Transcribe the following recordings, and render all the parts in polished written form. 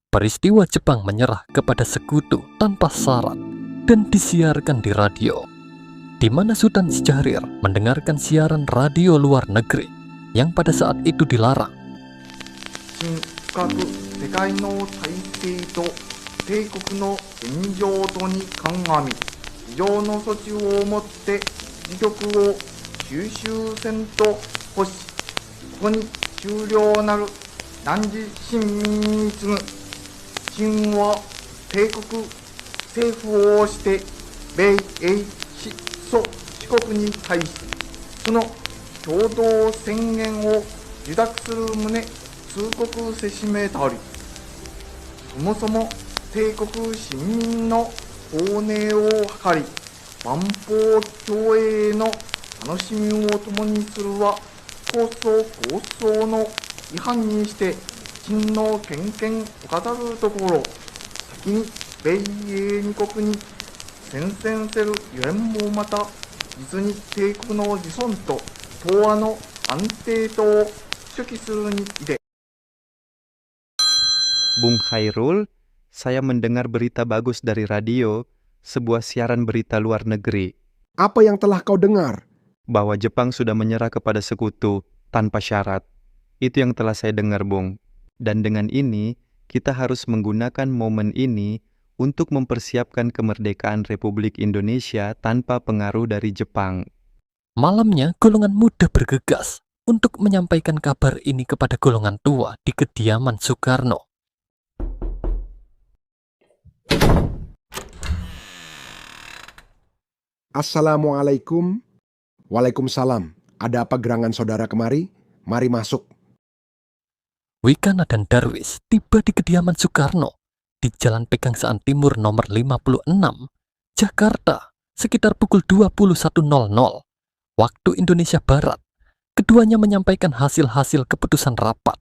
peristiwa Jepang menyerah kepada sekutu tanpa syarat dan disiarkan di radio, di mana Sultan Syahrir mendengarkan siaran radio luar negeri yang pada saat itu dilarang. 新深く世界の体制と帝国の現状とに鑑み、非常の措置をもって自局を収集せんと欲し、ここに終了なる汝臣民に次ぐ秦は帝国政府をして米英四蘇四国に対しその共同宣言を受諾する旨通告せしめたり、そもそも帝国市民の法寧を図り万法共栄の楽しみを共にするは構想の違反にして秦の権限を語るところ、先に米英二国に宣戦せるゆえんもまた実に帝国の自尊と東亜の安定とを主揮するにいで。 Bung Khairul, saya mendengar berita bagus dari radio, sebuah siaran berita luar negeri, Apa yang telah kau dengar? bahwa Jepang sudah menyerah kepada sekutu tanpa syarat. Itu yang telah saya dengar, Bung. Dan dengan ini, kita harus menggunakan momen ini untuk mempersiapkan kemerdekaan Republik Indonesia tanpa pengaruh dari Jepang. Malamnya, golongan muda bergegas untuk menyampaikan kabar ini kepada golongan tua di kediaman Soekarno. Assalamualaikum. Waalaikumsalam. Ada apa gerangan saudara kemari? Mari masuk. Wikana dan Darwis tiba di kediaman Soekarno di Jalan Pegangsaan Timur nomor 56, Jakarta, sekitar pukul 21.00 waktu Indonesia Barat. Keduanya menyampaikan hasil-hasil keputusan rapat.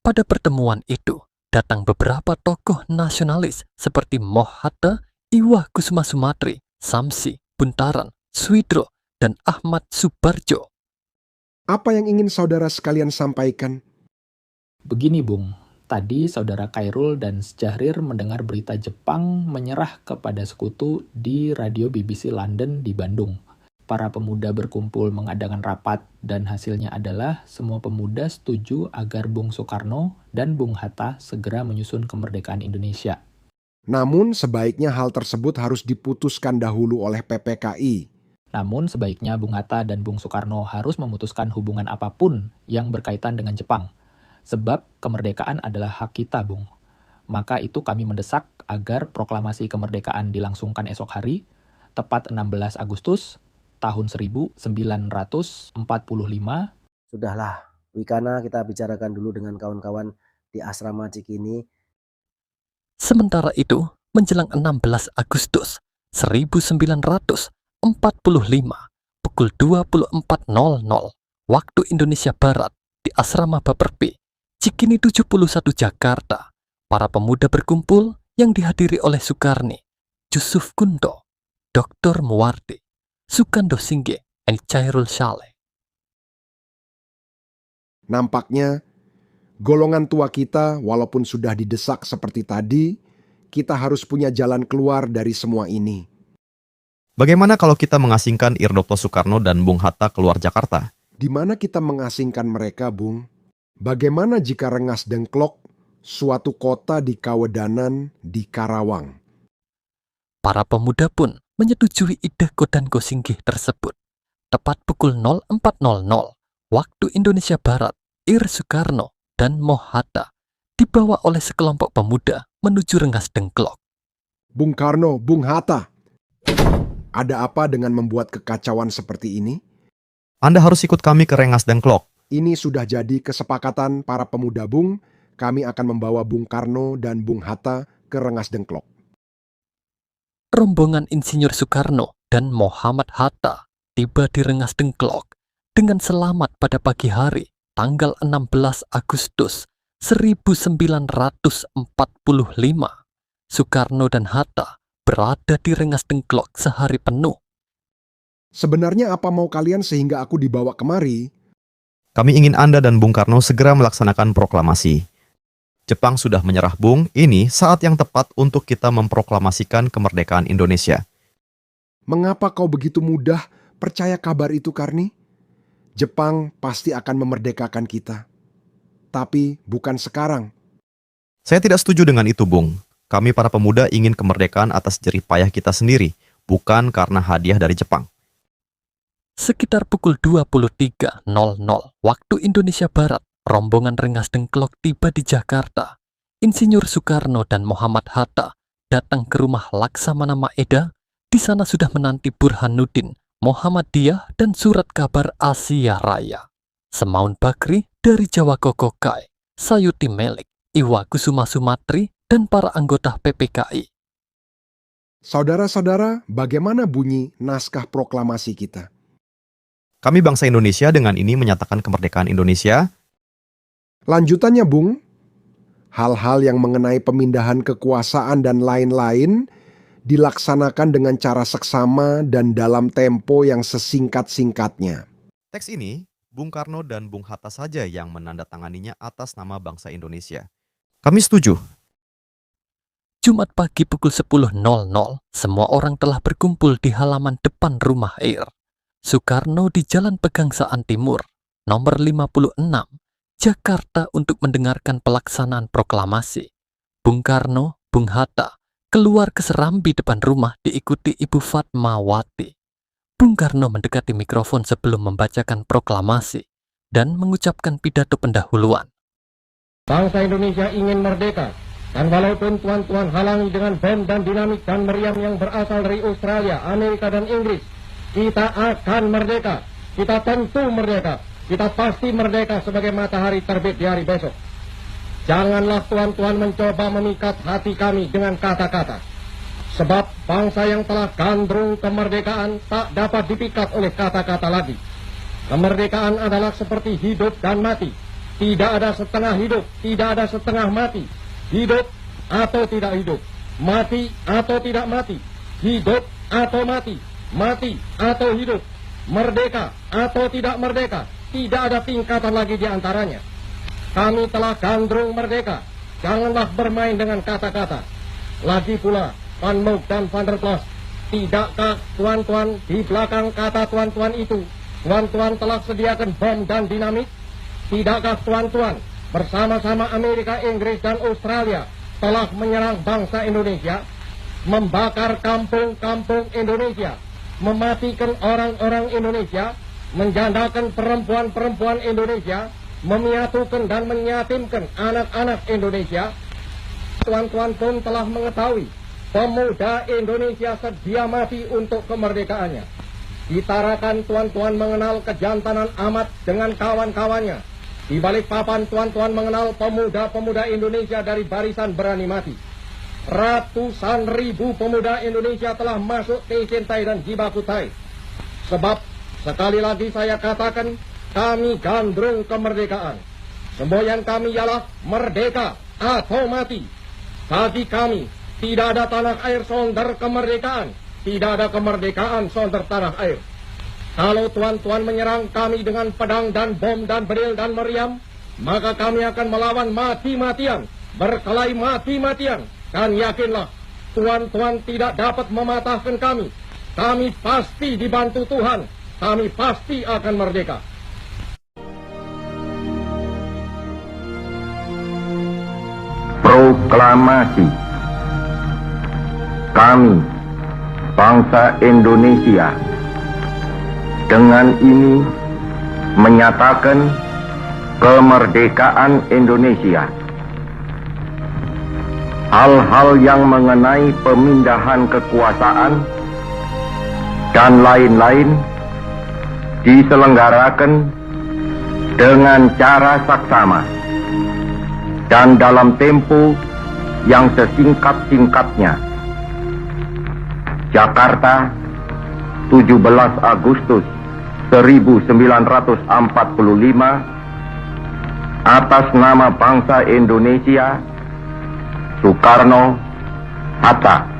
Pada pertemuan itu, datang beberapa tokoh nasionalis seperti Moh Hatta, Iwah Kusuma Sumatri, Samsi, Buntaran, Swidro, dan Ahmad Subarjo. Apa yang ingin saudara sekalian sampaikan? Begini Bung, tadi saudara Khairul dan Syahrir mendengar berita Jepang menyerah kepada sekutu di radio BBC London di Bandung. Para pemuda berkumpul mengadakan rapat dan hasilnya adalah semua pemuda setuju agar Bung Soekarno dan Bung Hatta segera menyusun kemerdekaan Indonesia. Namun sebaiknya hal tersebut harus diputuskan dahulu oleh PPKI. Namun sebaiknya Bung Hatta dan Bung Soekarno harus memutuskan hubungan apapun yang berkaitan dengan Jepang. Sebab kemerdekaan adalah hak kita, Bung. Maka itu kami mendesak agar proklamasi kemerdekaan dilangsungkan esok hari, tepat 16 Agustus tahun 1945. Sudahlah, Wikana, kita bicarakan dulu dengan kawan-kawan di asrama Cikini. Sementara itu, menjelang 16 Agustus 1945, pukul 24.00 waktu Indonesia Barat di Asrama Baperpi, Cikini 71 Jakarta, para pemuda berkumpul yang dihadiri oleh Sukarni, Yusuf Kunto, Dr. Muwardi, Sukando Singge, dan Chairul Saleh. Nampaknya golongan tua kita walaupun sudah didesak seperti tadi, kita harus punya jalan keluar dari semua ini. Bagaimana kalau kita mengasingkan Ir.Dr. Soekarno dan Bung Hatta keluar Jakarta? Di mana kita mengasingkan mereka, Bung? Bagaimana jika Rengas Dengklok, suatu kota di Kawedanan di Karawang? Para pemuda pun menyetujui ide Kodanko Singgih tersebut. Tepat pukul 04.00 waktu Indonesia Barat, Ir Soekarno dan Moh Hatta dibawa oleh sekelompok pemuda menuju Rengas Dengklok. Bung Karno, Bung Hatta, ada apa dengan membuat kekacauan seperti ini? Anda harus ikut kami ke Rengas Dengklok. Ini sudah jadi kesepakatan para pemuda, Bung. Kami akan membawa Bung Karno dan Bung Hatta ke Rengas Dengklok. Rombongan Insinyur Soekarno dan Muhammad Hatta tiba di Rengas Dengklok dengan selamat pada pagi hari tanggal 16 Agustus 1945. Soekarno dan Hatta berada di Rengas Dengklok sehari penuh. Sebenarnya apa mau kalian sehingga aku dibawa kemari? Kami ingin Anda dan Bung Karno segera melaksanakan proklamasi. Jepang sudah menyerah, Bung. Ini saat yang tepat untuk kita memproklamasikan kemerdekaan Indonesia. Mengapa kau begitu mudah percaya kabar itu, Karni? Jepang pasti akan memerdekakan kita. Tapi bukan sekarang. Saya tidak setuju dengan itu, Bung. Kami para pemuda ingin kemerdekaan atas jerih payah kita sendiri, bukan karena hadiah dari Jepang. Sekitar pukul 23.00 waktu Indonesia Barat, rombongan Rengas Dengklok tiba di Jakarta. Insinyur Soekarno dan Muhammad Hatta datang ke rumah Laksamana Maeda. Di sana sudah menanti Burhanuddin, Muhammadiyah, dan surat kabar Asia Raya. Semaun Bakri dari Jawa Kokokai, Sayuti Melik, Iwa Kusuma Sumatri, dan para anggota PPKI. Saudara-saudara, bagaimana bunyi naskah proklamasi kita? Kami bangsa Indonesia dengan ini menyatakan kemerdekaan Indonesia. Lanjutannya, Bung, hal-hal yang mengenai pemindahan kekuasaan dan lain-lain dilaksanakan dengan cara seksama dan dalam tempo yang sesingkat-singkatnya. Teks ini, Bung Karno dan Bung Hatta saja yang menandatanganinya atas nama bangsa Indonesia. Kami setuju. Jumat pagi pukul 10.00, semua orang telah berkumpul di halaman depan rumah Air. Soekarno di Jalan Pegangsaan Timur, nomor 56, Jakarta untuk mendengarkan pelaksanaan proklamasi. Bung Karno, Bung Hatta, keluar ke serambi depan rumah diikuti Ibu Fatmawati. Bung Karno mendekati mikrofon sebelum membacakan proklamasi dan mengucapkan pidato pendahuluan. Bangsa Indonesia ingin merdeka, dan walaupun tuan-tuan halangi dengan bom dan dinamit dan meriam yang berasal dari Australia, Amerika, dan Inggris, kita akan merdeka. Kita tentu merdeka. Kita pasti merdeka sebagai matahari terbit di hari besok. Janganlah tuan-tuan mencoba memikat hati kami dengan kata-kata. Sebab bangsa yang telah gandrung kemerdekaan tak dapat dipikat oleh kata-kata lagi. Kemerdekaan adalah seperti hidup dan mati. Tidak ada setengah hidup, tidak ada setengah mati. Hidup atau tidak hidup, mati atau tidak mati, hidup atau mati, mati atau hidup, merdeka atau tidak merdeka, tidak ada tingkatan lagi di antaranya. Kami telah gandrung merdeka, janganlah bermain dengan kata-kata. Lagi pula, Van Moog dan Van der Plas, tidakkah tuan-tuan di belakang kata tuan-tuan itu, tuan-tuan telah sediakan bom dan dinamit? Tidakkah tuan-tuan bersama-sama Amerika, Inggris, dan Australia telah menyerang bangsa Indonesia, membakar kampung-kampung Indonesia, mematikan orang-orang Indonesia, menjandakan perempuan-perempuan Indonesia, menyatukan dan menyatimkan anak-anak Indonesia? Tuan-tuan pun telah mengetahui pemuda Indonesia sedia mati untuk kemerdekaannya. Ditarakan tuan-tuan mengenal kejantanan amat dengan kawan-kawannya. Di balik papan tuan-tuan mengenal pemuda-pemuda Indonesia dari barisan berani mati. Ratusan ribu pemuda Indonesia telah masuk ke Sintai dan Jibakutai. Sebab, sekali lagi saya katakan, kami gandrung kemerdekaan. Semboyan kami ialah merdeka atau mati. Bagi kami, tidak ada tanah air sonder kemerdekaan. Tidak ada kemerdekaan sonder tanah air. Kalau tuan-tuan menyerang kami dengan pedang dan bom dan beril dan meriam, maka kami akan melawan mati-matian, berkelahi mati-matian. Dan yakinlah, tuan-tuan tidak dapat mematahkan kami. Kami pasti dibantu Tuhan. Kami pasti akan merdeka. Proklamasi. Kami, bangsa Indonesia, dengan ini menyatakan kemerdekaan Indonesia. Hal-hal yang mengenai pemindahan kekuasaan dan lain-lain diselenggarakan dengan cara saksama dan dalam tempo yang sesingkat-singkatnya. Jakarta, 17 Agustus 1945, atas nama bangsa Indonesia, Soekarno, Hatta.